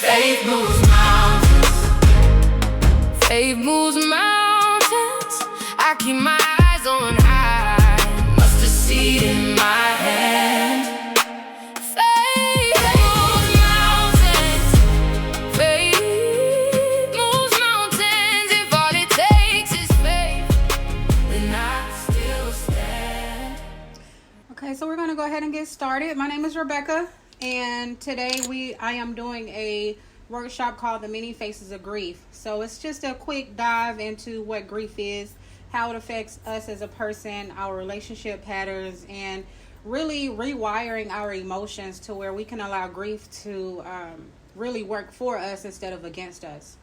Faith moves mountains. Faith moves mountains. I keep my eyes on high. Mustard seed in my hand. Faith moves mountains. Faith moves mountains. If all it takes is faith, then I still stand. Okay, so we're going to go ahead and get started. My name is Rebecca, and today I am doing a workshop called The Many Faces of Grief. So it's just a quick dive into what grief is, how it affects us as a person, our relationship patterns, and really rewiring our emotions to where we can allow grief to really work for us instead of against us.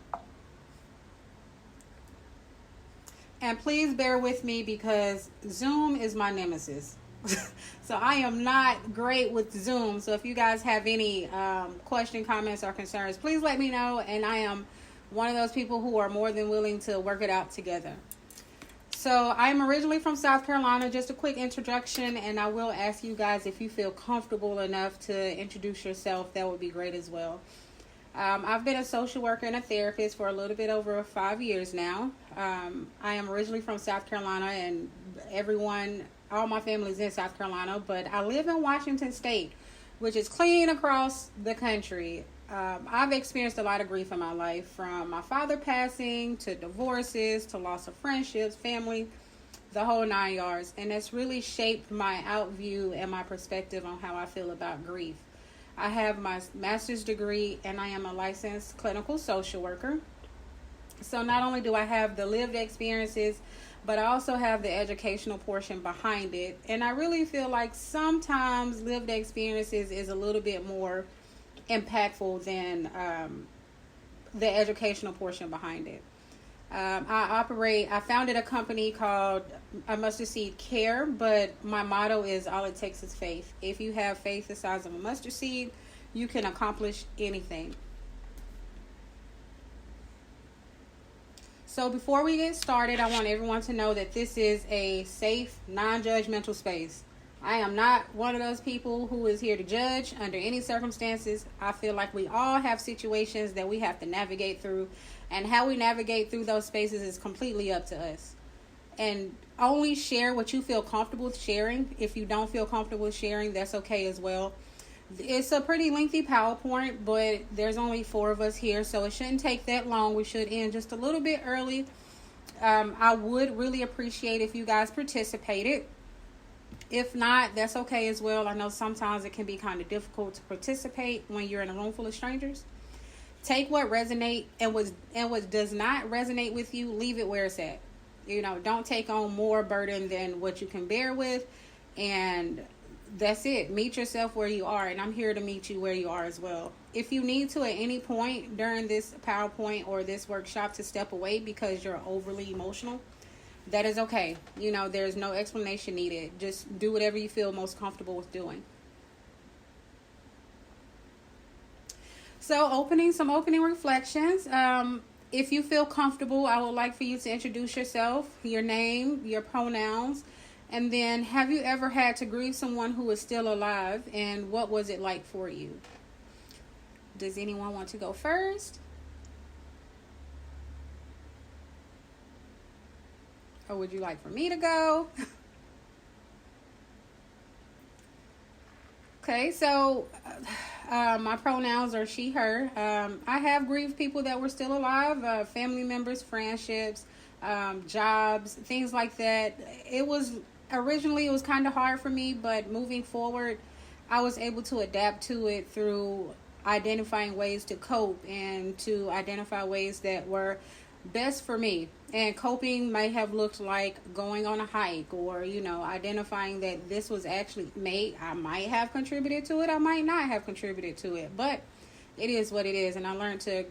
And please bear with me because Zoom is my nemesis. So I am not great with Zoom. So if you guys have any question, comments, or concerns, please let me know. And I am one of those people who are more than willing to work it out together. So I'm originally from South Carolina. Just a quick introduction, and I will ask you guys if you feel comfortable enough to introduce yourself. That would be great as well. I've been a social worker and a therapist for a little bit over 5 years now. I am originally from South Carolina, and all my family's in South Carolina, but I live in Washington State, which is clean across the country. I've experienced a lot of grief in my life, from my father passing to divorces to loss of friendships, family, the whole 9 yards. And it's really shaped my outview and my perspective on how I feel about grief. I have my master's degree, and I am a licensed clinical social worker. So not only do I have the lived experiences, but I also have the educational portion behind it. And I really feel like sometimes lived experiences is a little bit more impactful than the educational portion behind it. I founded a company called Mustard Seed Care, but my motto is all it takes is faith. If you have faith the size of a mustard seed, you can accomplish anything. So before we get started, I want everyone to know that this is a safe, non-judgmental space. I am not one of those people who is here to judge under any circumstances. I feel like we all have situations that we have to navigate through, and how we navigate through those spaces is completely up to us. And only share what you feel comfortable with sharing. If you don't feel comfortable with sharing, that's okay as well. It's a pretty lengthy PowerPoint, but there's only 4 of us here, so it shouldn't take that long. We should end just a little bit early. I would really appreciate if you guys participated. If not, that's okay as well. I know sometimes it can be kind of difficult to participate when you're in a room full of strangers. Take what resonates and what does not resonate with you, leave it where it's at. Don't take on more burden than what you can bear with, and that's it. Meet yourself where you are, and I'm here to meet you where you are as well. If you need to at any point during this PowerPoint or this workshop to step away because you're overly emotional, that is okay. There's no explanation needed. Just do whatever you feel most comfortable with doing. So some opening reflections. If you feel comfortable, I would like for you to introduce yourself, your name, your pronouns, and then have you ever had to grieve someone who is still alive, and what was it like for you? Does anyone want to go first? Or would you like for me to go? Okay, so my pronouns are she, her. I have grieved people that were still alive, family members, friendships, jobs, things like that. Originally, it was kind of hard for me, but moving forward, I was able to adapt to it through identifying ways to cope and to identify ways that were best for me. And coping might have looked like going on a hike, or identifying that this was actually I might have contributed to it, I might not have contributed to it, but it is what it is. And I learned to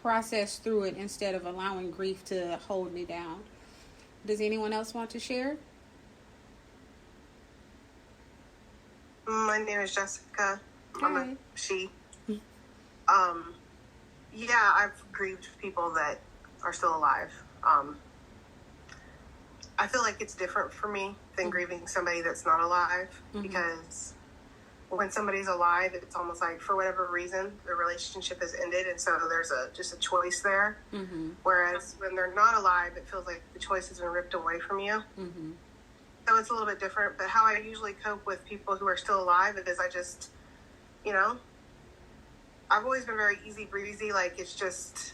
process through it instead of allowing grief to hold me down. Does anyone else want to share? My name is Jessica. Hi. I'm a she. I've grieved people that are still alive. I feel like it's different for me than grieving somebody that's not alive, because when somebody's alive, it's almost like for whatever reason the relationship has ended, and so there's just a choice there. Mm-hmm. Whereas when they're not alive, it feels like the choice has been ripped away from you. Mm-hmm. So it's a little bit different. But how I usually cope with people who are still alive is I just, I've always been very easy breezy. Like, it's just,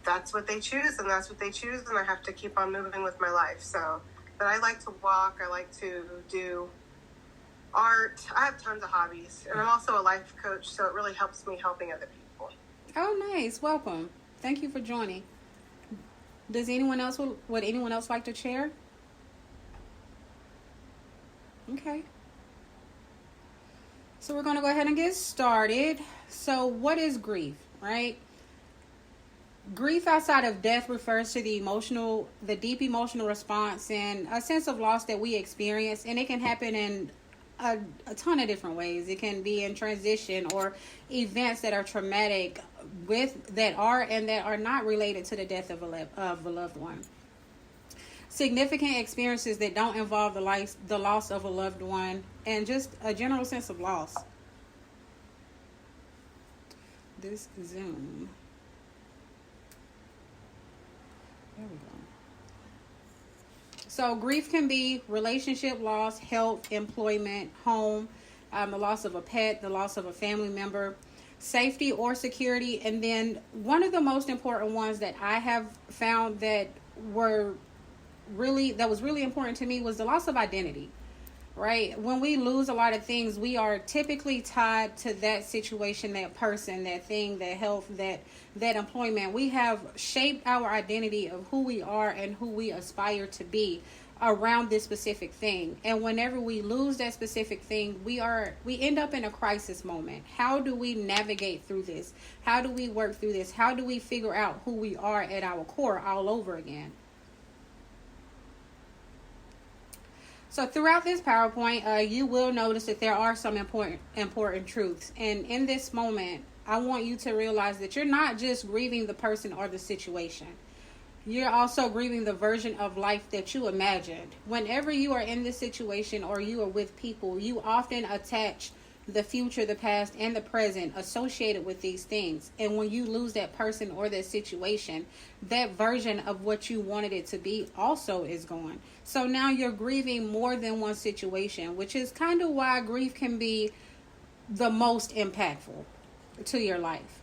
that's what they choose, and that's what they choose, and I have to keep on moving with my life. So, but I like to walk. I like to do art. I have tons of hobbies, and I'm also a life coach, so it really helps me helping other people. Oh, nice. Welcome. Thank you for joining. Does anyone else, would anyone else like to share? Okay. So we're going to go ahead and get started. So what is grief, right? Grief outside of death refers to the deep emotional response and a sense of loss that we experience, and it can happen in a ton of different ways. It can be in transition or events that are traumatic that are not related to the death of a loved one. Significant experiences that don't involve the loss of a loved one, and just a general sense of loss. This Zoom. There we go. So grief can be relationship loss, health, employment, home, the loss of a pet, the loss of a family member, safety or security. And then one of the most important ones that I have found that was really important to me was the loss of identity. Right? When we lose a lot of things, we are typically tied to that situation, that person, that thing, that health, that employment. We have shaped our identity of who we are and who we aspire to be around this specific thing. And whenever we lose that specific thing, we end up in a crisis moment. How do we navigate through this? How do we work through this? How do we figure out who we are at our core all over again? So throughout this PowerPoint, you will notice that there are some important truths. And in this moment, I want you to realize that you're not just grieving the person or the situation. You're also grieving the version of life that you imagined. Whenever you are in this situation or you are with people, you often attach the future, the past, and the present associated with these things. And when you lose that person or that situation, that version of what you wanted it to be also is gone. So now you're grieving more than one situation, which is kind of why grief can be the most impactful to your life.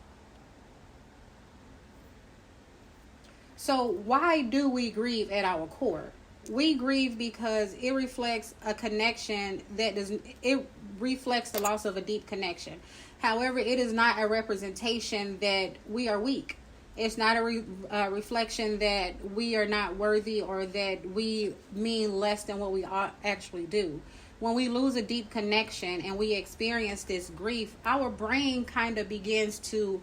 So why do we grieve at our core? We grieve because it reflects a connection it reflects the loss of a deep connection. However, it is not a representation that we are weak. It's not a reflection that we are not worthy or that we mean less than what we actually do. When we lose a deep connection and we experience this grief, our brain kind of begins to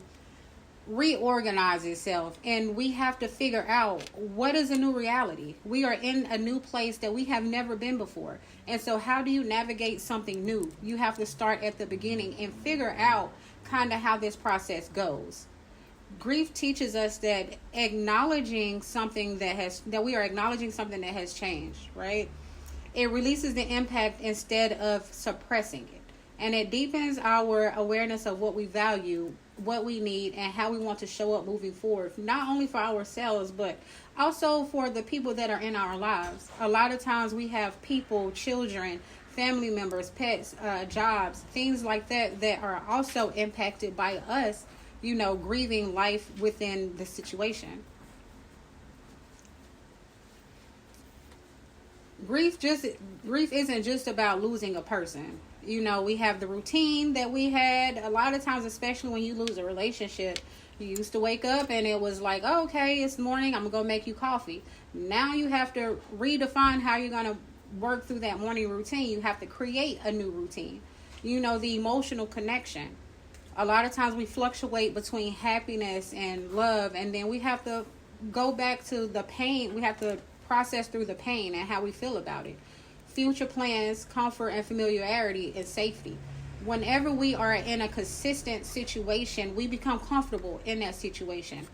reorganize itself, and we have to figure out what is a new reality. We are in a new place that we have never been before, and so how do you navigate something new? You have to start at the beginning and figure out kind of how this process goes. Grief teaches us that acknowledging something that we are acknowledging something that has changed, right? It releases the impact instead of suppressing it, and it deepens our awareness of what we value, what we need, and how we want to show up moving forward, not only for ourselves but also for the people that are in our lives. A lot of times we have people, children, family members, pets, jobs, things like that are also impacted by us, grieving life within the situation. Grief isn't just about losing a person. We have the routine that we had. A lot of times, especially when you lose a relationship, you used to wake up and it was like, oh, okay, it's morning, I'm going to go make you coffee. Now you have to redefine how you're going to work through that morning routine. You have to create a new routine. The emotional connection. A lot of times we fluctuate between happiness and love, and then we have to go back to the pain. We have to process through the pain and how we feel about it. Future plans, comfort and familiarity, and safety. Whenever we are in a consistent situation, we become comfortable in that situation.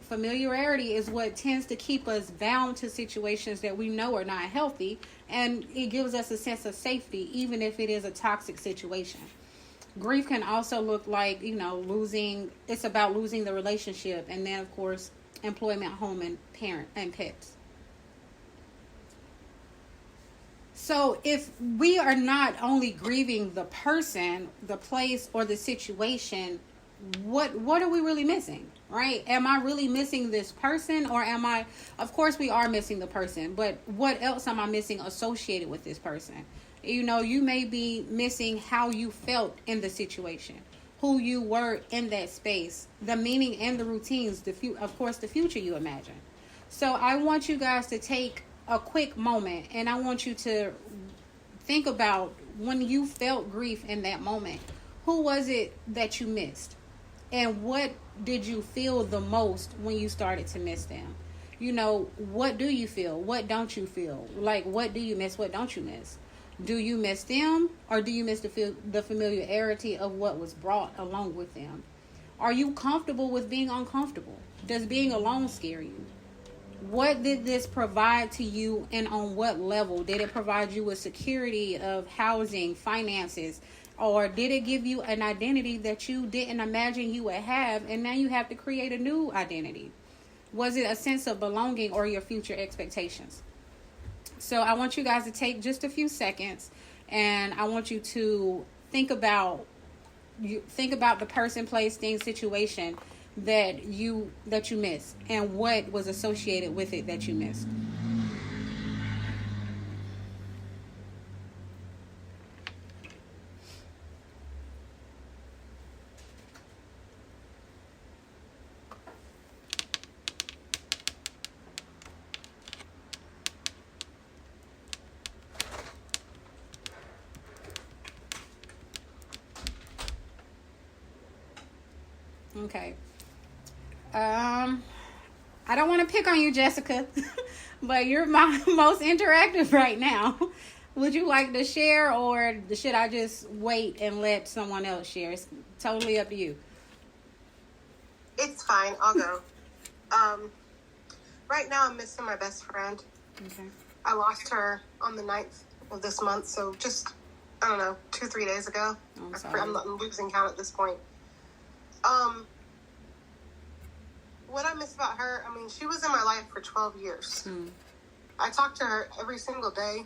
Familiarity is what tends to keep us bound to situations that we know are not healthy, and it gives us a sense of safety, even if it is a toxic situation. Grief can also look like, it's about losing the relationship, and then, of course, employment, home, and parent and pets. So if we are not only grieving the person, the place, or the situation, what are we really missing, right? Am I really missing this person, or of course we are missing the person, but what else am I missing associated with this person? You may be missing how you felt in the situation, who you were in that space, the meaning and the routines, of course, the future you imagine. So I want you guys to take a quick moment, and I want you to think about when you felt grief in that moment. Who was it that you missed? And what did you feel the most when you started to miss them? What do you feel? What don't you feel? Like, what do you miss? What don't you miss? Do you miss them, or do you miss the familiarity of what was brought along with them? Are you comfortable with being uncomfortable? Does being alone scare you? What did this provide to you, and on what level? Did it provide you with security of housing, finances, or did it give you an identity that you didn't imagine you would have, and now you have to create a new identity? Was it a sense of belonging or your future expectations? So I want you guys to take just a few seconds, and I want you to think about the person, place, thing, situation that you missed, and what was associated with it that you missed. Okay. I don't want to pick on you, Jessica, but you're my most interactive right now. Would you like to share, or should I just wait and let someone else share? It's totally up to you. It's fine. I'll go. Right now I'm missing my best friend. Okay. I lost her on the 9th of this month, so just, I don't know, 2-3 days ago. I'm sorry. I'm losing count at this point. What I miss about her, she was in my life for 12 years. I talked to her every single day.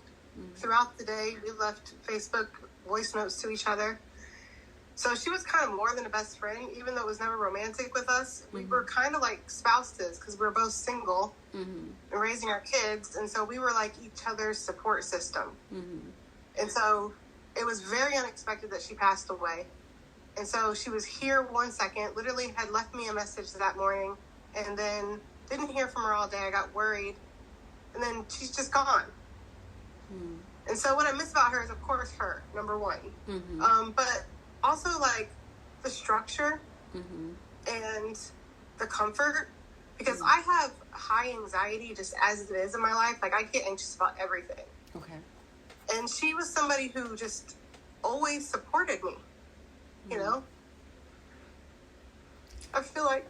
Throughout the day, we left Facebook voice notes to each other. So she was kind of more than a best friend, even though it was never romantic with us. We were kind of like spouses, because we were both single and raising our kids. And so we were like each other's support system. And so it was very unexpected that she passed away. And so she was here 1 second, literally had left me a message that morning, and then didn't hear from her all day. I got worried. And then she's just gone. And so what I miss about her is, of course, her, number one. But also, like, the structure and the comfort. Because I have high anxiety just as it is in my life. Like, I get anxious about everything. Okay. And she was somebody who just always supported me. You know? I feel like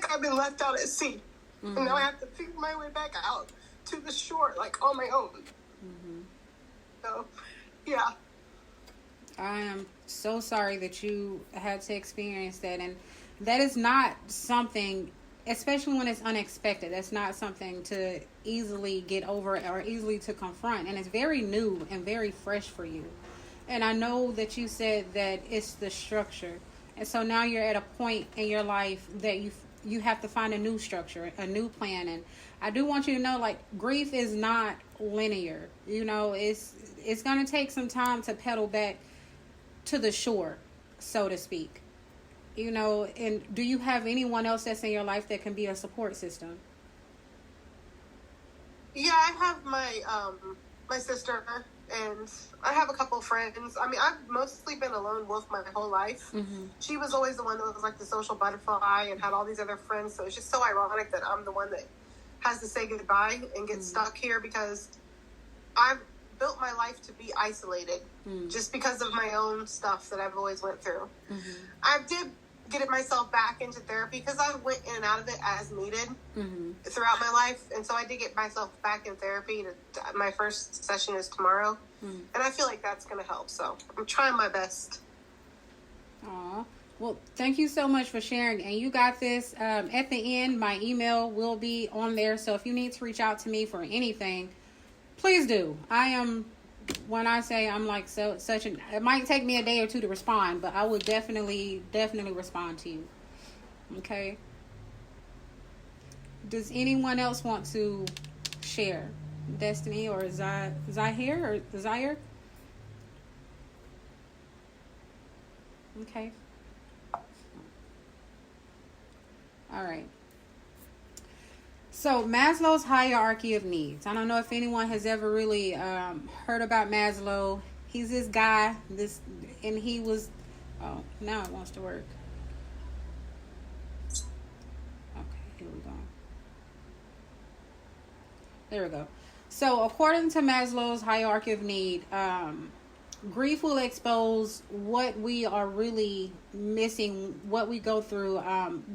I've been left out at sea. And now I have to figure my way back out to the shore, like, on my own. So, yeah. I am so sorry that you had to experience that. And that is not something, especially when it's unexpected, that's not something to easily get over or easily to confront. And it's very new and very fresh for you. And I know that you said that it's the structure. And so now you're at a point in your life that you have to find a new structure, a new plan. And I do want you to know, like, grief is not linear. It's going to take some time to pedal back to the shore, so to speak. And do you have anyone else that's in your life that can be a support system? Yeah, I have my sister, and I have a couple friends. I've mostly been a lone wolf my whole life. She was always the one that was like the social butterfly and had all these other friends. So it's just so ironic that I'm the one that has to say goodbye and get stuck here, because I've built my life to be isolated just because of my own stuff that I've always went through. I did get myself back into therapy because I went in and out of it as needed throughout my life. And so I did get myself back in therapy. My first session is tomorrow. And I feel like that's going to help. So I'm trying my best. Aw. Well, thank you so much for sharing. And you got this. At the end, my email will be on there. So if you need to reach out to me for anything, please do. When I say I'm like it might take me a day or two to respond, but I will definitely respond to you. Okay. Does anyone else want to share? Destiny or Zahir? Okay. All right. So Maslow's hierarchy of needs. I don't know if anyone has ever really heard about Maslow. He's this guy, and he was, oh, now it wants to work. Okay, here we go. There we go. So according to Maslow's hierarchy of need, grief will expose what we are really missing, what we go through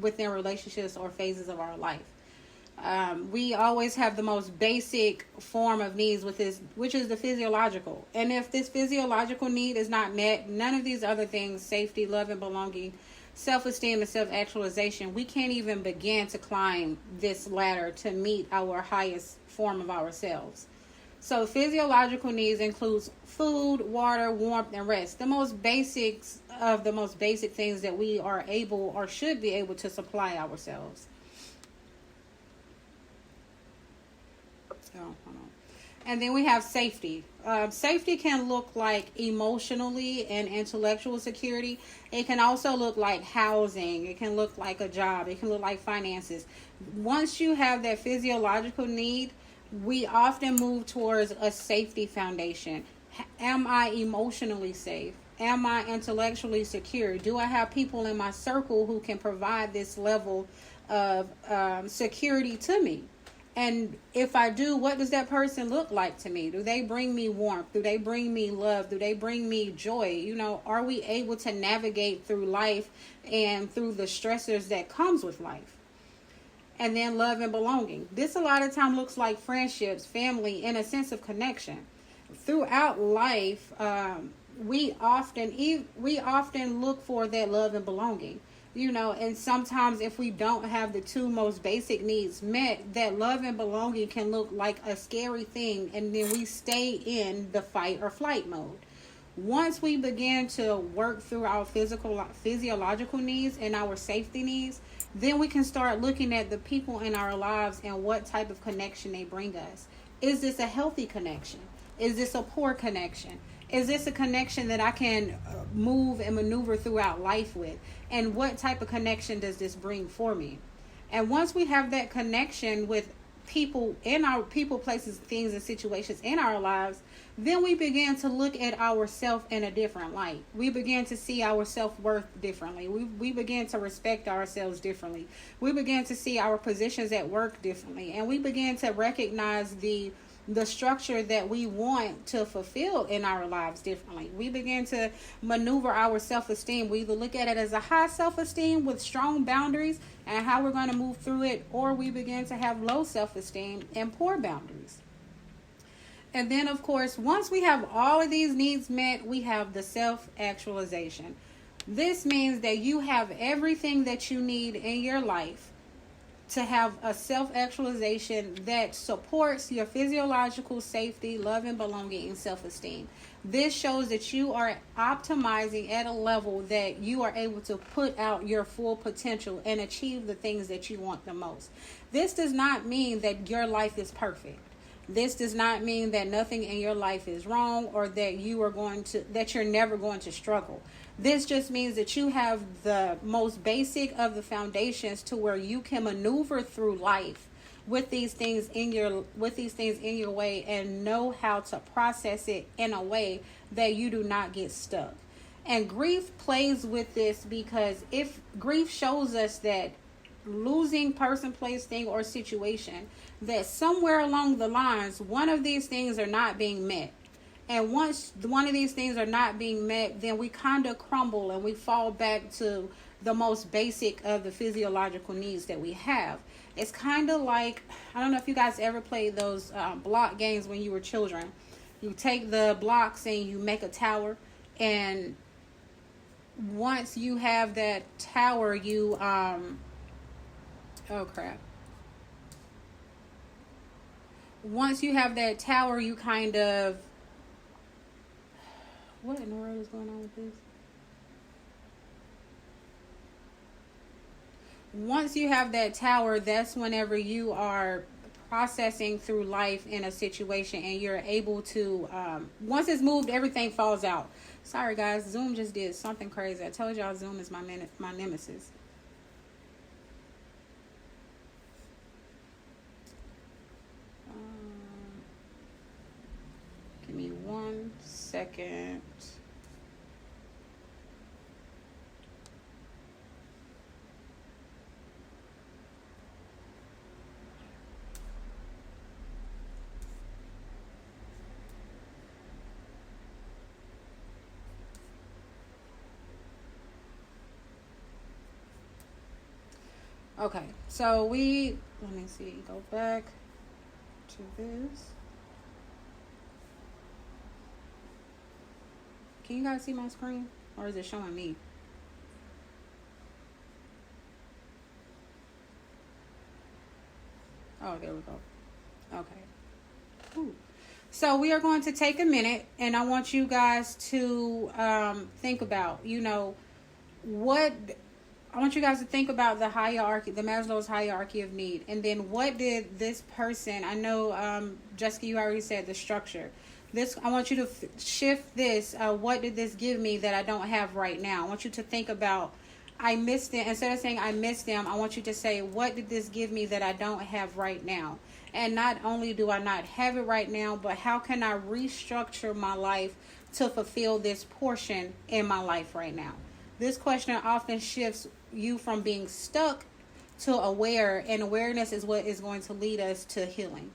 within relationships or phases of our life. We always have the most basic form of needs which is the physiological. And if this physiological need is not met, none of these other things, safety, love and belonging, self-esteem and self-actualization, we can't even begin to climb this ladder to meet our highest form of ourselves. So physiological needs includes food, water, warmth, and rest. The most basics of the most basic things that we are able or should be able to supply ourselves. Hold on. And then we have safety. Safety can look like emotionally and intellectual security. It can also look like housing. It can look like a job. It can look like finances. Once you have that physiological need, we often move towards a safety foundation. Am I emotionally safe? Am I intellectually secure? Do I have people in my circle who can provide this level of security to me? And if I do, what does that person look like to me? Do they bring me warmth? Do they bring me love? Do they bring me joy? You know, are we able to navigate through life and through the stressors that comes with life? And then love and belonging. This a lot of time looks like friendships, family, and a sense of connection. Throughout life, we often look for that love and belonging. You know, and sometimes if we don't have the two most basic needs met, that love and belonging can look like a scary thing, and then we stay in the fight or flight mode. Once we begin to work through our physiological needs and our safety needs, then we can start looking at the people in our lives and what type of connection they bring us. Is this a healthy connection? Is this a poor connection? Is this a connection that I can move and maneuver throughout life with? And what type of connection does this bring for me? And once we have that connection with people in our people, places, things, and situations in our lives, then we begin to look at ourselves in a different light. We begin to see our self-worth differently. We begin to respect ourselves differently. We begin to see our positions at work differently. And we begin to recognize the structure that we want to fulfill in our lives differently. We begin to maneuver our self-esteem. We either look at it as a high self-esteem with strong boundaries and how we're going to move through it, or we begin to have low self-esteem and poor boundaries. And then, of course, once we have all of these needs met, we have the self-actualization. This means that you have everything that you need in your life to have a self-actualization that supports your physiological safety, love and belonging, and self-esteem. This shows that you are optimizing at a level that you are able to put out your full potential and achieve the things that you want the most. This does not mean that your life is perfect. This does not mean that nothing in your life is wrong or that you're never going to struggle. This just means that you have the most basic of the foundations to where you can maneuver through life with these things in your way and know how to process it in a way that you do not get stuck. And grief plays with this because if grief shows us that losing person, place, thing, or situation, that somewhere along the lines, one of these things are not being met. And once one of these things are not being met, then we kind of crumble and we fall back to the most basic of the physiological needs that we have. It's kind of like, I don't know if you guys ever played those block games when you were children. You take the blocks and you make a tower, and once you have that tower, you oh crap. Once you have that tower, you kind of, what in the world is going on with this? Once you have that tower, that's whenever you are processing through life in a situation and you're able to, once it's moved, everything falls out. Sorry guys, Zoom just did something crazy. I told y'all Zoom is my nemesis. Give me 1 second. Okay, so let me see, go back to this. Can you guys see my screen? Or is it showing me? Oh, there we go. Okay. Ooh. So we are going to take a minute, and I want you guys to think about, I want you guys to think about the hierarchy, the Maslow's hierarchy of need. And then what did this person, I know, Jessica, you already said the structure. I want you to shift this. What did this give me that I don't have right now? I want you to think about, I missed them. Instead of saying I missed them, I want you to say, what did this give me that I don't have right now? And not only do I not have it right now, but how can I restructure my life to fulfill this portion in my life right now? This question often shifts you from being stuck to aware, and awareness is what is going to lead us to healing.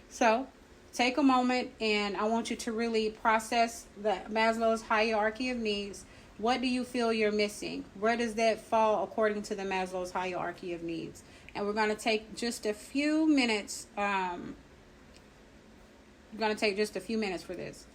So take a moment, and I want you to really process the Maslow's hierarchy of needs. What do you feel you're missing? Where does that fall according to the Maslow's hierarchy of needs? And we're going to take just a few minutes. We're going to take just a few minutes for this.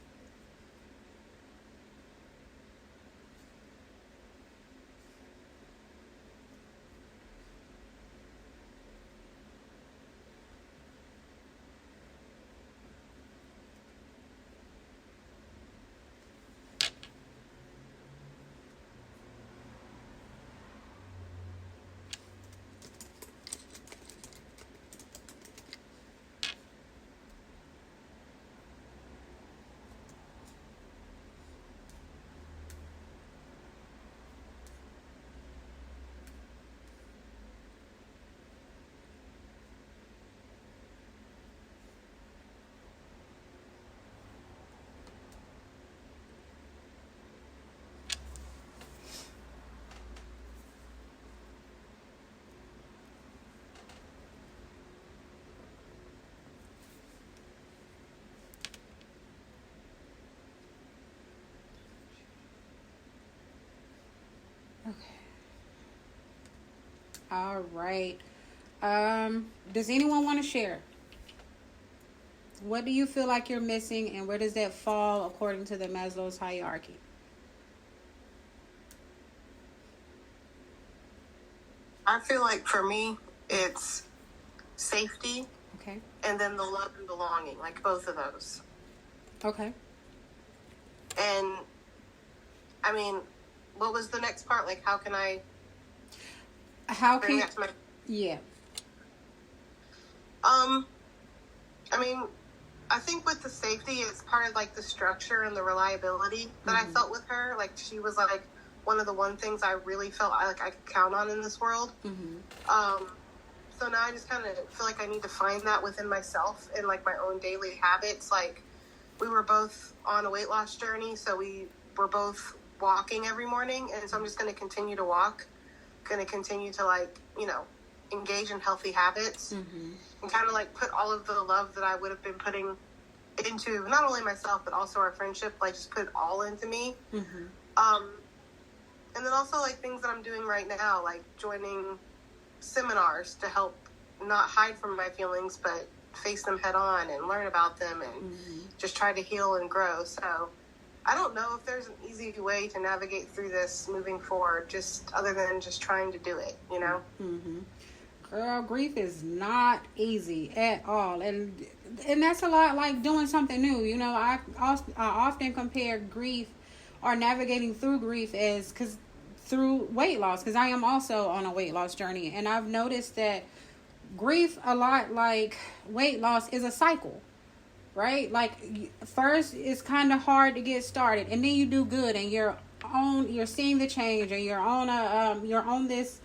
Okay. All right. Does anyone want to share? What do you feel like you're missing, and where does that fall according to the Maslow's hierarchy? I feel like for me, it's safety. Okay. And then the love and belonging, like both of those. Okay. And I mean, what was the next part? Like, how can I bring that to my... Yeah. I mean, I think with the safety, it's part of like the structure and the reliability that I felt with her. Like, she was like one of the things I really felt I could count on in this world. So now I just kind of feel like I need to find that within myself and like my own daily habits. Like, we were both on a weight loss journey, so we were both walking every morning, and so I'm just going to continue to walk, going to continue to like, engage in healthy habits, and kind of like put all of the love that I would have been putting into not only myself, but also our friendship, like just put it all into me. And then also like things that I'm doing right now, like joining seminars to help not hide from my feelings, but face them head on and learn about them and just try to heal and grow. So I don't know if there's an easy way to navigate through this moving forward, just other than just trying to do it, you know? Girl, grief is not easy at all. And that's a lot like doing something new. You know, I often compare grief or navigating through grief through weight loss, because I am also on a weight loss journey. And I've noticed that grief, a lot like weight loss, is a cycle, right? Like first it's kind of hard to get started, and then you do good, and you're seeing the change, and you're on this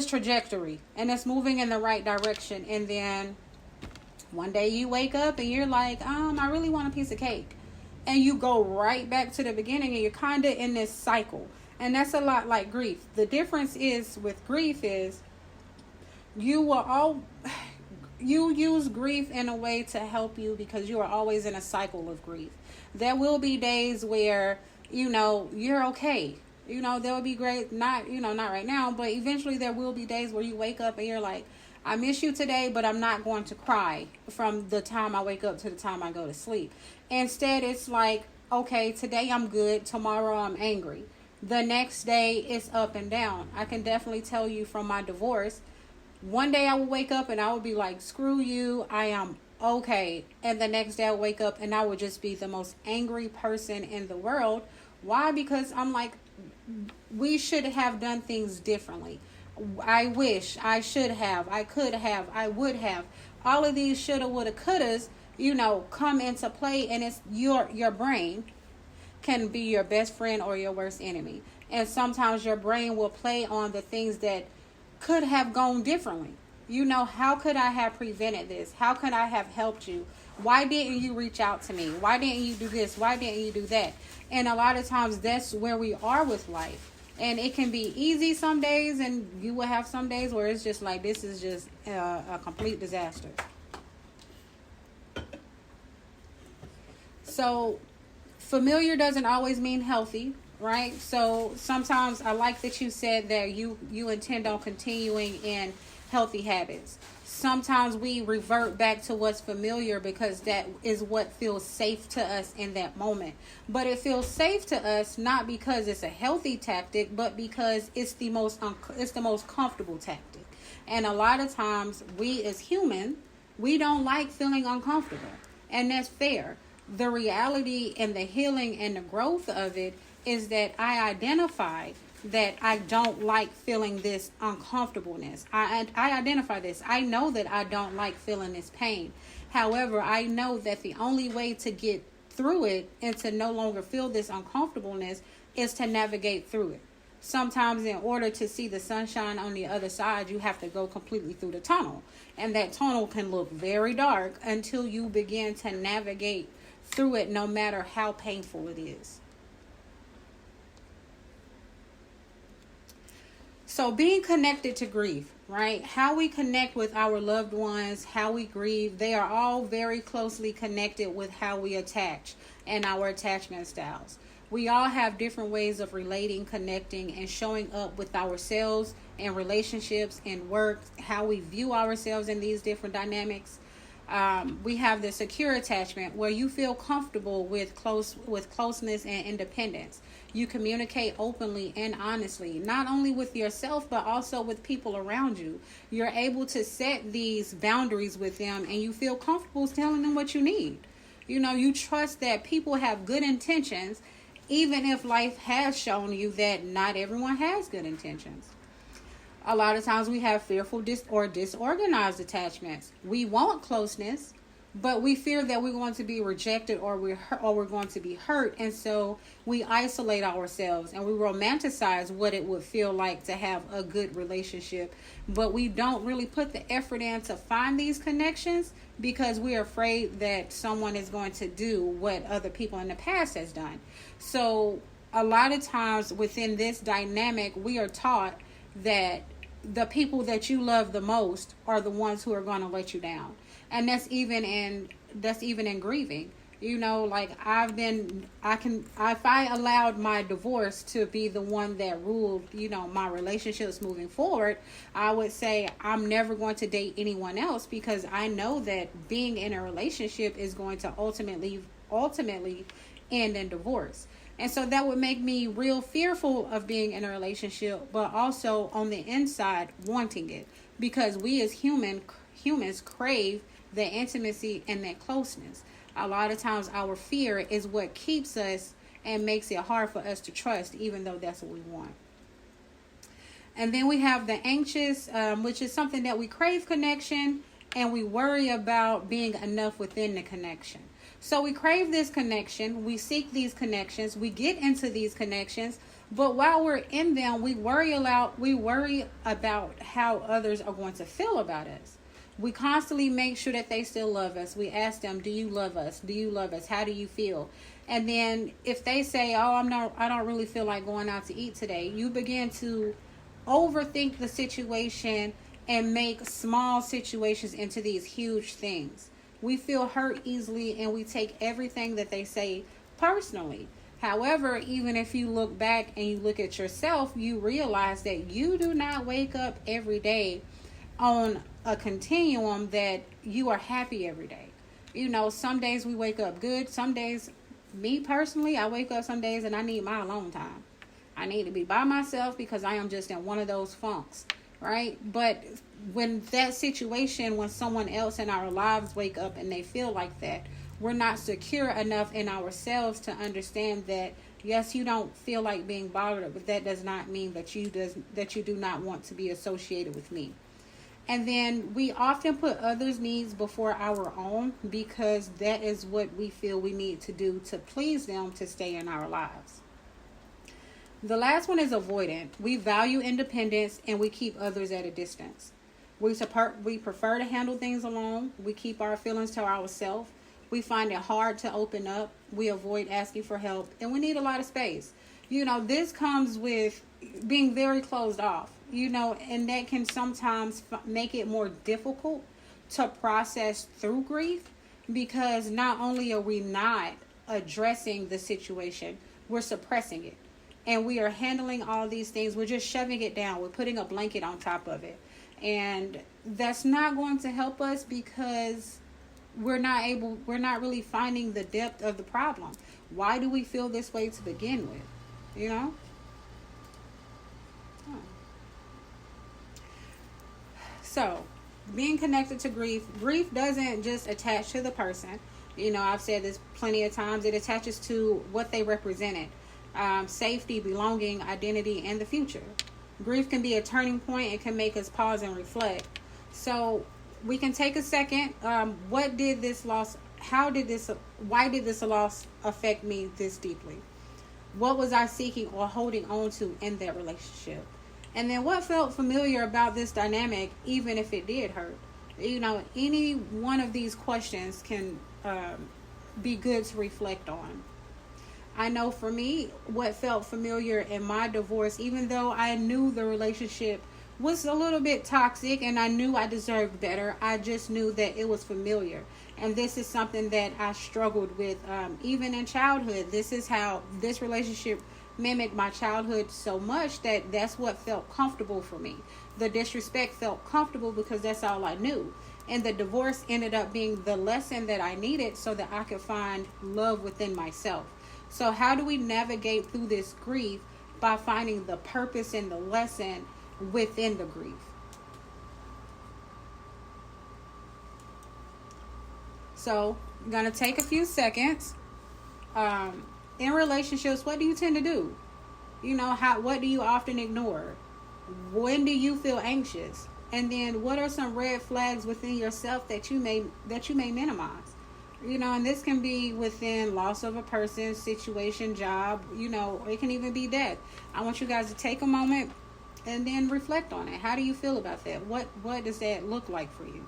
trajectory, and it's moving in the right direction. And then one day you wake up and you're like, I really want a piece of cake. And you go right back to the beginning, and you're kind of in this cycle. And that's a lot like grief. The difference is with grief is you use grief in a way to help you, because you are always in a cycle of grief. There will be days where, you're okay. There will be great, not right now, but eventually there will be days where you wake up and you're like, I miss you today, but I'm not going to cry from the time I wake up to the time I go to sleep. Instead, it's like, okay, today I'm good, tomorrow I'm angry. The next day it's up and down. I can definitely tell you from my divorce, one day I will wake up and I will be like, screw you, I am okay. And the next day I wake up and I would just be the most angry person in the world. Why? Because I'm like, we should have done things differently. I wish, I should have, I could have, I would have. All of these shoulda, woulda, couldas, come into play, and it's your brain can be your best friend or your worst enemy. And sometimes your brain will play on the things that could have gone differently. How could I have prevented this? How could I have helped you? Why didn't you reach out to me? Why didn't you do this? Why didn't you do that? And a lot of times that's where we are with life. And it can be easy some days, and you will have some days where it's just like, this is just a complete disaster. So familiar doesn't always mean healthy, right? So sometimes I like that you said that you intend on continuing in healthy habits. Sometimes we revert back to what's familiar because that is what feels safe to us in that moment. But it feels safe to us not because it's a healthy tactic, but because it's the most comfortable tactic. And a lot of times we as human, we don't like feeling uncomfortable. And that's fair. The reality and the healing and the growth of it is that I identify that I don't like feeling this uncomfortableness. I identify this. I know that I don't like feeling this pain. However, I know that the only way to get through it and to no longer feel this uncomfortableness is to navigate through it. Sometimes in order to see the sunshine on the other side, you have to go completely through the tunnel. And that tunnel can look very dark until you begin to navigate through it, no matter how painful it is. So being connected to grief, right? How we connect with our loved ones, how we grieve, they are all very closely connected with how we attach and our attachment styles. We all have different ways of relating, connecting, and showing up with ourselves in relationships and work, how we view ourselves in these different dynamics. We have the secure attachment where you feel comfortable with closeness and independence. You communicate openly and honestly, not only with yourself, but also with people around you. You're able to set these boundaries with them, and you feel comfortable telling them what you need. You trust that people have good intentions, even if life has shown you that not everyone has good intentions. A lot of times we have fearful or disorganized attachments. We want closeness, but we fear that we're going to be rejected or we're going to be hurt. And so we isolate ourselves and we romanticize what it would feel like to have a good relationship. But we don't really put the effort in to find these connections because we're afraid that someone is going to do what other people in the past has done. So a lot of times within this dynamic, we are taught that the people that you love the most are the ones who are going to let you down. And that's even in that's even in grieving. You know, like if I allowed my divorce to be the one that ruled, you know, my relationships moving forward, I would say I'm never going to date anyone else, because I know that being in a relationship is going to ultimately end in divorce. And so that would make me real fearful of being in a relationship, but also on the inside wanting it, because we as humans crave the intimacy and that closeness. A lot of times our fear is what keeps us and makes it hard for us to trust, even though that's what we want. And then we have the anxious, which is something that we crave connection and we worry about being enough within the connection. So we crave this connection, we seek these connections, we get into these connections, but while we're in them, we worry about how others are going to feel about us. We constantly make sure that they still love us. We ask them, do you love us? Do you love us? How do you feel? And then if they say, oh, I don't really feel like going out to eat today, you begin to overthink the situation and make small situations into these huge things. We feel hurt easily and we take everything that they say personally. However, even if you look back and you look at yourself, you realize that you do not wake up every day on a continuum that you are happy every day. You know, some days we wake up good. Some days, me personally, I wake up some days and I need my alone time. I need to be by myself because I am just in one of those funks, right? But when someone else in our lives wake up and they feel like that, we're not secure enough in ourselves to understand that, yes, you don't feel like being bothered, but that does not mean that you do not want to be associated with me. And then we often put others' needs before our own, because that is what we feel we need to do to please them to stay in our lives. The last one is avoidant. We value independence and we keep others at a distance. We prefer to handle things alone. We keep our feelings to ourselves. We find it hard to open up. We avoid asking for help, and we need a lot of space. You know, this comes with being very closed off, you know, and that can sometimes make it more difficult to process through grief, because not only are we not addressing the situation, we're suppressing it. And we are handling all these things. We're just shoving it down. We're putting a blanket on top of it. And that's not going to help us, because we're not really finding the depth of the problem. Why do we feel this way to begin with? You know? So, being connected to grief doesn't just attach to the person. You know, I've said this plenty of times. It attaches to what they represented. Safety, belonging, identity, and the future. Grief can be a turning point. It can make us pause and reflect. So we can take a second. Why did this loss affect me this deeply? What was I seeking or holding on to in that relationship? And then what felt familiar about this dynamic, even if it did hurt? You know, any one of these questions can be good to reflect on. I know for me, what felt familiar in my divorce, even though I knew the relationship was a little bit toxic and I knew I deserved better, I just knew that it was familiar. And this is something that I struggled with even in childhood. This is how this relationship mimicked my childhood so much that's what felt comfortable for me. The disrespect felt comfortable because that's all I knew. And the divorce ended up being the lesson that I needed so that I could find love within myself. So how do we navigate through this grief? By finding the purpose and the lesson within the grief. So I'm going to take a few seconds. In relationships, what do you tend to do? You know, what do you often ignore? When do you feel anxious? And then what are some red flags within yourself that you may minimize? You know, and this can be within loss of a person, situation, job, you know, it can even be death. I want you guys to take a moment and then reflect on it. How do you feel about that? What does that look like for you?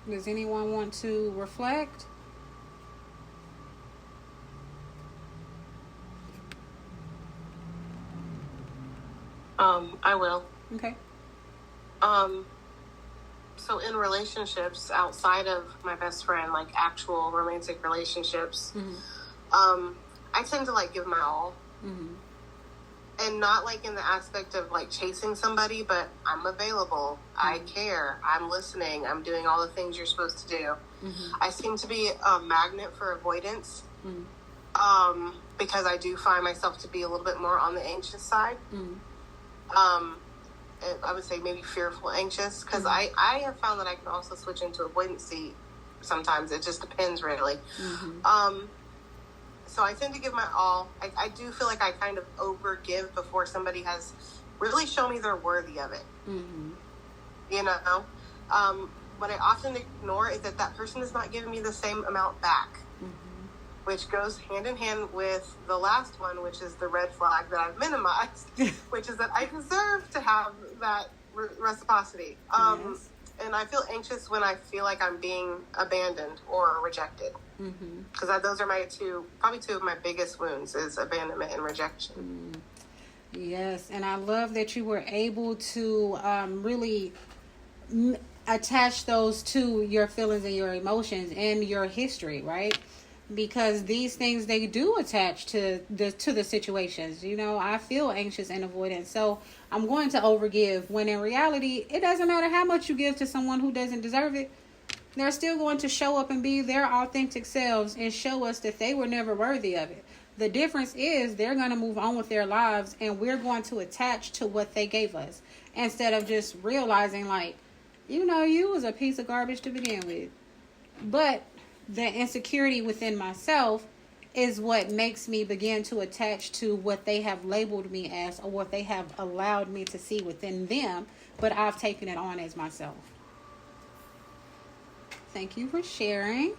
Does anyone want to reflect? I will. Okay. So in relationships outside of my best friend, like actual romantic relationships, I tend to like give my all. And not like in the aspect of like chasing somebody, but I'm available. I care. I'm listening. I'm doing all the things you're supposed to do. I seem to be a magnet for avoidance. Because I do find myself to be a little bit more on the anxious side. I would say maybe fearful, anxious, because I have found that I can also switch into avoidancy sometimes. It just depends, really. So I tend to give my all. I do feel like I kind of overgive before somebody has really shown me they're worthy of it. You know? What I often ignore is that person is not giving me the same amount back. Which goes hand in hand with the last one, which is the red flag that I've minimized, which is that I deserve to have that reciprocity. Yes. And I feel anxious when I feel like I'm being abandoned or rejected. Because those are probably two of my biggest wounds is abandonment and rejection. Yes, and I love that you were able to really attach those to your feelings and your emotions and your history, right? Because these things, they do attach to the situations. You know, I feel anxious and avoidant, so I'm going to overgive, when in reality it doesn't matter how much you give to someone who doesn't deserve it. They're still going to show up and be their authentic selves and show us that they were never worthy of it. The difference is they're going to move on with their lives, and we're going to attach to what they gave us, instead of just realizing, like, you know, you was a piece of garbage to begin with. But the insecurity within myself is what makes me begin to attach to what they have labeled me as, or what they have allowed me to see within them, but I've taken it on as myself. Thank you for sharing.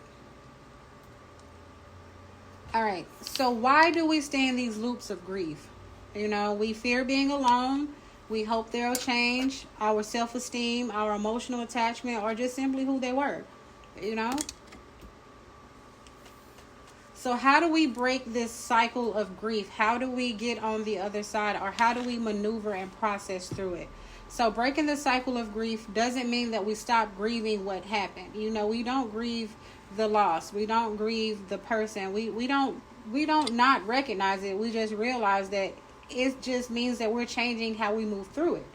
All right, so why do we stay in these loops of grief? You know, we fear being alone. We hope they'll change our self-esteem, our emotional attachment, or just simply who they were, you know? So how do we break this cycle of grief? How do we get on the other side, or how do we maneuver and process through it? So breaking the cycle of grief doesn't mean that we stop grieving what happened. You know, we don't grieve the loss. We don't grieve the person. We don't not recognize it. We just realize that it just means that we're changing how we move through it.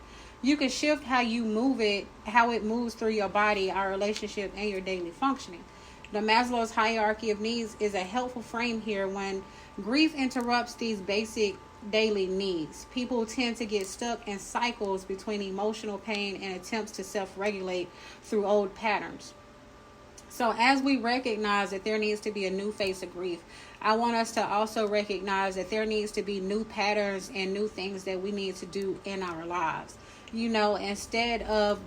You can shift how you move it, how it moves through your body, our relationship, and your daily functioning. The Maslow's hierarchy of needs is a helpful frame here when grief interrupts these basic daily needs. People tend to get stuck in cycles between emotional pain and attempts to self-regulate through old patterns. So as we recognize that there needs to be a new face of grief, I want us to also recognize that there needs to be new patterns and new things that we need to do in our lives. You know, instead of,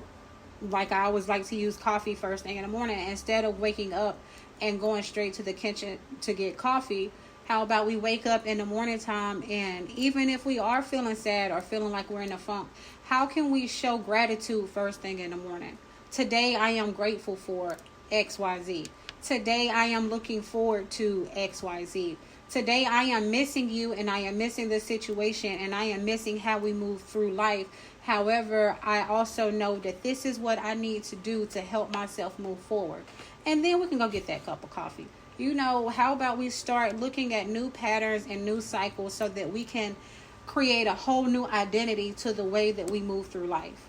like I always like to use coffee first thing in the morning, instead of waking up and going straight to the kitchen to get coffee, how about we wake up in the morning time, and even if we are feeling sad or feeling like we're in a funk, how can we show gratitude first thing in the morning? Today I am grateful for XYZ. Today I am looking forward to XYZ. Today I am missing you, and I am missing this situation, and I am missing how we move through life. However, I also know that this is what I need to do to help myself move forward. And then we can go get that cup of coffee. You know, how about we start looking at new patterns and new cycles so that we can create a whole new identity to the way that we move through life.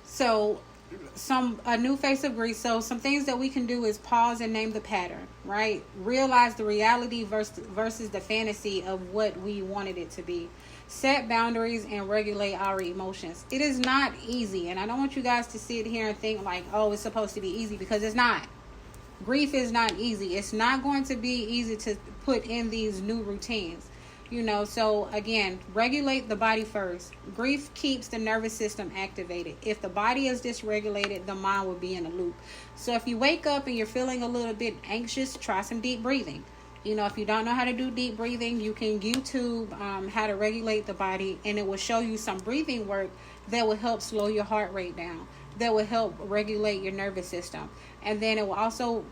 So a new face of grief. So some things that we can do is pause and name the pattern, right? Realize the reality versus the fantasy of what we wanted it to be. Set boundaries and regulate our emotions. It is not easy, and I don't want you guys to sit here and think like, oh, it's supposed to be easy, because it's not. Grief is not easy. It's not going to be easy to put in these new routines. You know, so again, regulate the body first. Grief keeps the nervous system activated. If the body is dysregulated, the mind will be in a loop. So if you wake up and you're feeling a little bit anxious, try some deep breathing. You know, if you don't know how to do deep breathing, you can YouTube how to regulate the body, and it will show you some breathing work that will help slow your heart rate down. that will help regulate your nervous system. And then it will also,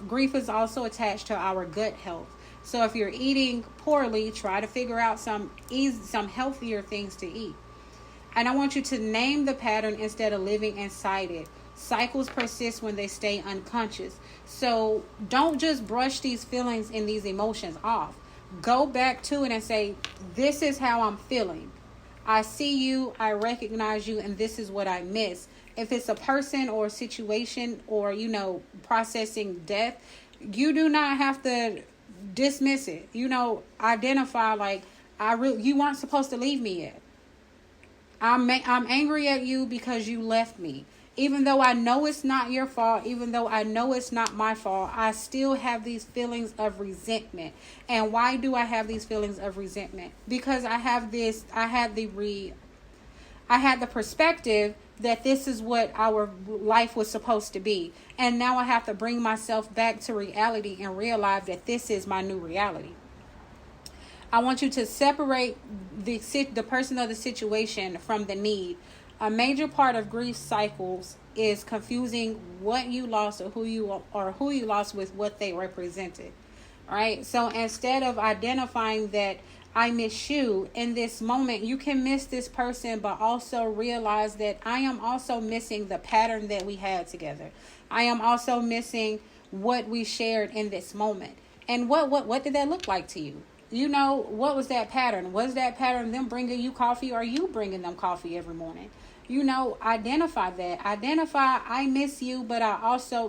grief is also attached to our gut health. So if you're eating poorly, try to figure out some healthier things to eat. And I want you to name the pattern instead of living inside it. Cycles persist when they stay unconscious. So don't just brush these feelings and these emotions off. Go back to it and say, this is how I'm feeling. I see you, I recognize you, and this is what I miss. If it's a person or a situation or, processing death, you do not have to dismiss it. Identify like, you weren't supposed to leave me yet. I'm angry at you because you left me. Even though I know it's not your fault, even though I know it's not my fault, I still have these feelings of resentment. And why do I have these feelings of resentment? Because I had the perspective that this is what our life was supposed to be. And now I have to bring myself back to reality and realize that this is my new reality. I want you to separate the person or the situation from the need. A major part of grief cycles is confusing what you lost or who you lost with what they represented. Right? So instead of identifying that I miss you in this moment, you can miss this person, but also realize that I am also missing the pattern that we had together. I am also missing what we shared in this moment. And what did that look like to you? What was that pattern? Was that pattern them bringing you coffee or you bringing them coffee every morning? Identify that. Identify, I miss you, but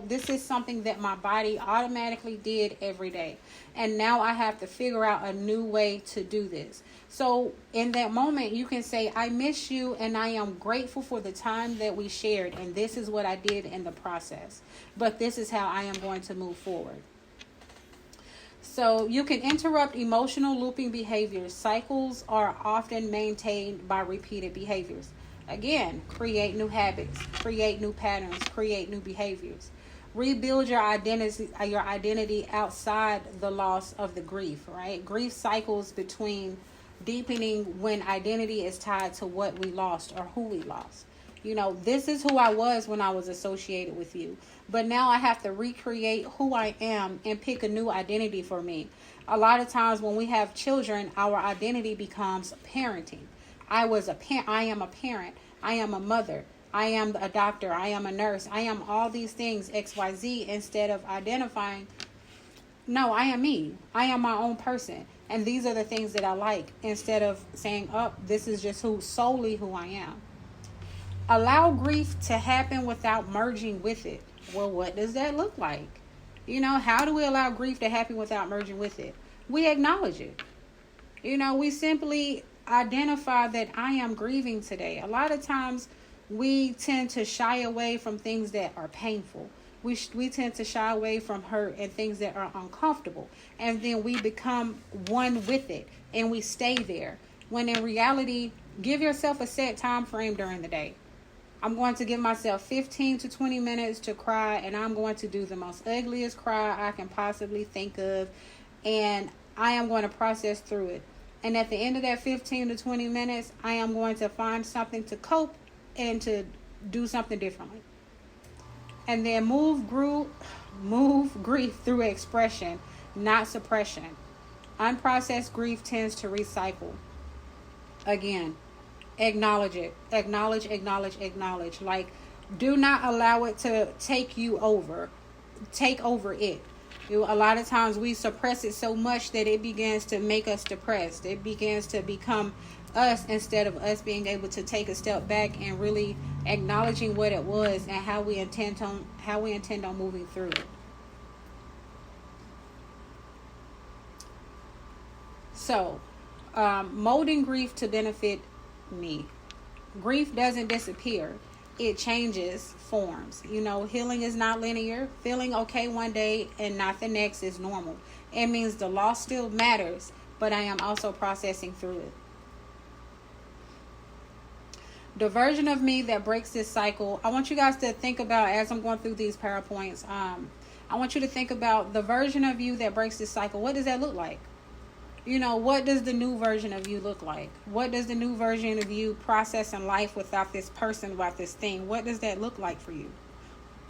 this is something that my body automatically did every day. And now I have to figure out a new way to do this. So in that moment, you can say, I miss you and I am grateful for the time that we shared. And this is what I did in the process. But this is how I am going to move forward. So you can interrupt emotional looping behaviors. Cycles are often maintained by repeated behaviors. Again, create new habits, create new patterns, create new behaviors. Rebuild your identity outside the loss of the grief, right? Grief cycles between deepening when identity is tied to what we lost or who we lost. This is who I was when I was associated with you. But now I have to recreate who I am and pick a new identity for me. A lot of times when we have children, our identity becomes parenting. I am a parent. I am a mother. I am a doctor. I am a nurse. I am all these things, XYZ, instead of identifying, no, I am me. I am my own person. And these are the things that I like, instead of saying, this is just solely who I am. Allow grief to happen without merging with it. Well, what does that look like? How do we allow grief to happen without merging with it? We acknowledge it. We simply identify that I am grieving today. A lot of times we tend to shy away from things that are painful. We tend to shy away from hurt and things that are uncomfortable. And then we become one with it and we stay there. When in reality, give yourself a set time frame during the day. I'm going to give myself 15 to 20 minutes to cry, and I'm going to do the most ugliest cry I can possibly think of, and I am going to process through it. And at the end of that 15 to 20 minutes, I am going to find something to cope and to do something differently. And then move grief through expression, not suppression. Unprocessed grief tends to recycle. Again, acknowledge it. Acknowledge. Like, do not allow it to take over it. A lot of times we suppress it so much that it begins to make us depressed. It begins to become us instead of us being able to take a step back and really acknowledging what it was and how we intend on moving through it. So, molding grief to benefit me. Grief doesn't disappear. It changes forms. Healing is not linear. Feeling okay one day and not the next is normal. It means the loss still matters, but I am also processing through it. The version of me that breaks this cycle, I want you guys to think about, as I'm going through these PowerPoints, I want you to think about the version of you that breaks this cycle. What does that look like? You know, what does the new version of you look like? What does the new version of you processing life without this person, without this thing? What does that look like for you?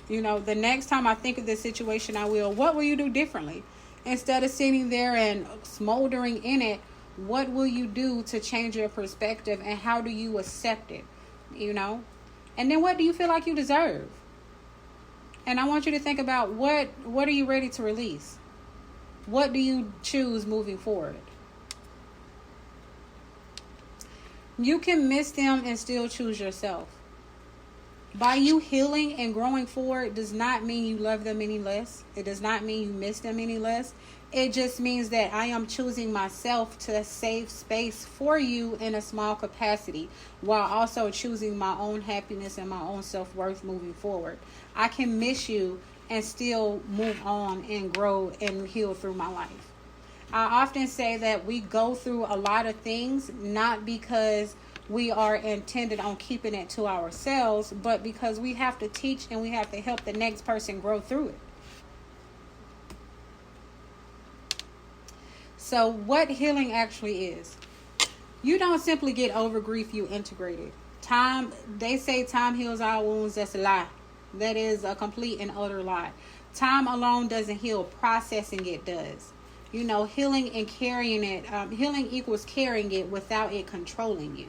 You know, the next time I think of this situation, what will you do differently? Instead of sitting there and smoldering in it, what will you do to change your perspective, and how do you accept it? You know? And then what do you feel like you deserve? And I want you to think about what are you ready to release? What do you choose moving forward? You can miss them and still choose yourself. By you healing and growing forward does not mean you love them any less. It does not mean you miss them any less. It just means that I am choosing myself to save space for you in a small capacity, while also choosing my own happiness and my own self-worth moving forward. I can miss you and still move on and grow and heal through my life. I often say that we go through a lot of things not because we are intended on keeping it to ourselves, but because we have to teach and we have to help the next person grow through it. So what healing actually is, you don't simply get over grief, you integrate it. They say time heals all wounds. That's a lie. That is a complete and utter lie. Time alone doesn't heal. Processing it does. You know, healing and carrying it. Healing equals carrying it without it controlling you.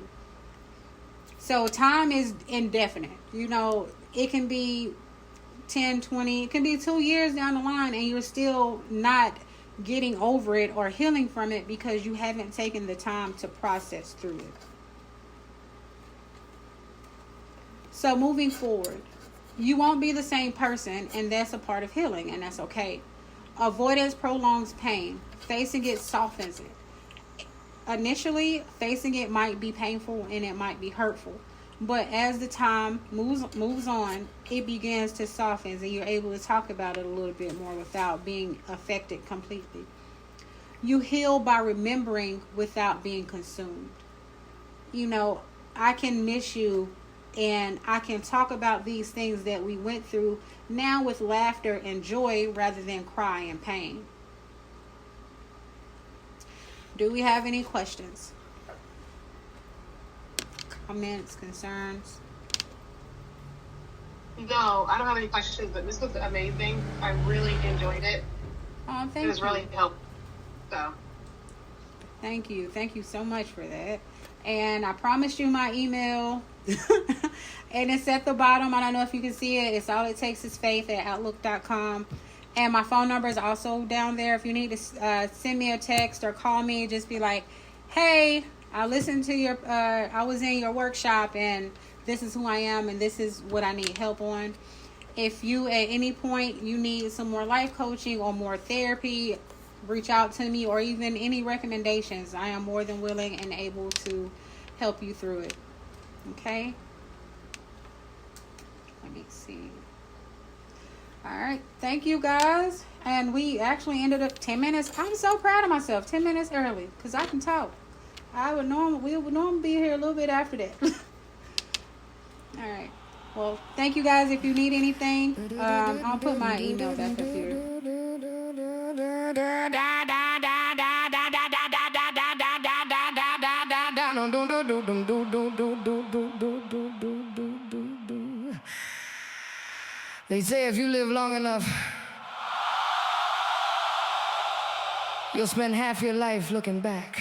So time is indefinite. You know, it can be 10, 20, it can be 2 years down the line and you're still not getting over it or healing from it because you haven't taken the time to process through it. So moving forward, you won't be the same person, and that's a part of healing, and that's okay. Avoidance prolongs pain. Facing it softens it. Initially, facing it might be painful and it might be hurtful. But as the time moves on, it begins to soften and you're able to talk about it a little bit more without being affected completely. You heal by remembering without being consumed. You know, I can miss you and I can talk about these things that we went through now with laughter and joy rather than cry and pain. Do we have any questions? Comments, concerns? No, I don't have any questions, but this was amazing. I really enjoyed it. Oh, thank you. It was really helpful. So. Thank you. Thank you so much for that. And I promised you my email. And it's at the bottom. I don't know if you can see it. It's all it takes is faith at outlook.com. And my phone number is also down there. If you need to send me a text or call me, just be like, hey, I listened to I was in your workshop and this is who I am and this is what I need help on. If you at any point you need some more life coaching or more therapy, reach out to me, or even any recommendations. I am more than willing and able to help you through it. Okay? Let me see. All right. Thank you, guys. And we actually ended up 10 minutes. I'm so proud of myself. 10 minutes early because I can talk. We would normally be here a little bit after that. All right. Well, thank you guys. If you need anything, I'll put my email back up here. They say if you live long enough, you'll spend half your life looking back.